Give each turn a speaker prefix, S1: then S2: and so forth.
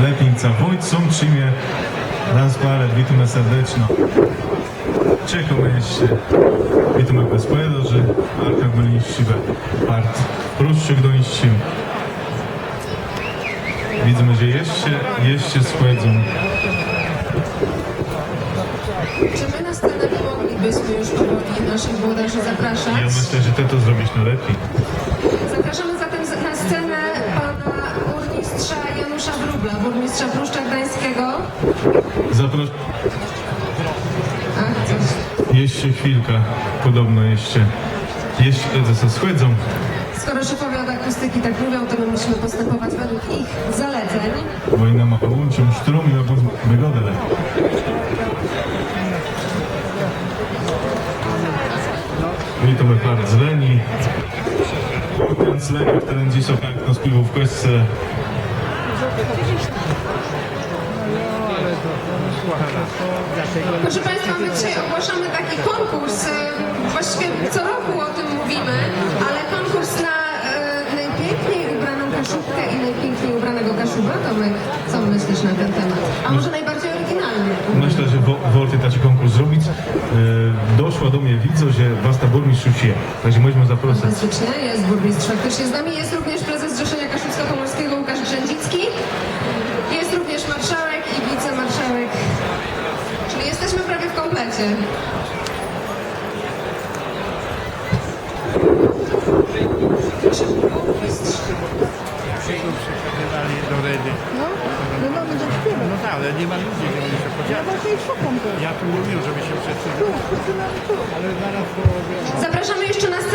S1: letnica Vojtsom čime vítame srdečno. Čekamo ešte, vítame bez povedal, že Arka Gmelniščive part Pruszczyk dońszczym. Widzimy, że jeszcze spłedzą.
S2: Czy my na scenę moglibyśmy już powoli naszych włodarzy zapraszać?
S1: Ja myślę, że ty to zrobisz najlepiej.
S2: Zapraszamy zatem na scenę pana burmistrza Janusza Wróbla, burmistrza Pruszcza Gdańskiego.
S1: Zapraszam.
S2: Ach, coś.
S1: Jeszcze chwilka, podobno jeszcze ze schłedzą.
S2: Skoro szefowie od akustyki tak mówią, to my musimy postępować według ich zaleceń.
S1: Wojna ma połączą sztrum i obóz wygodę. Witamy part z Leni. Kanclerz, który dziś okazję śpiewał w kwestii.
S2: Proszę Państwa, my dzisiaj ogłaszamy taki konkurs. Właściwie co roku o tym mówimy, ale konkurs na najpiękniej ubraną kaszubkę i najpiękniej ubranego kaszuba. Tomek, co myślisz na ten temat? A może najbardziej oryginalny?
S1: Myślę, że wolty taki konkurs zrobić. Doszła do mnie widzą, że was ta burmistrz je. Także możemy zaprosić.
S2: Fantastycznie, jest burmistrz faktycznie z nami. Jest również prezes Zrzeszenia Kaszubsko-Pomorskiego Łukasz Grzędzicki. Jest również marszałek i wicemarszałek. Czyli jesteśmy prawie w komplecie.
S3: Przekazywali do Redy.
S4: No, my mamy do śpiewać.
S3: No tak, ale nie ma ludzi, żeby się
S4: Ja
S3: podziałać.
S4: właśnie ich szukam teraz.
S3: Ja tu mówię, żeby się przeczytał.
S4: Tu, wszyscy mamy tu.
S3: Ale zaraz to...
S2: Zapraszamy jeszcze na scenę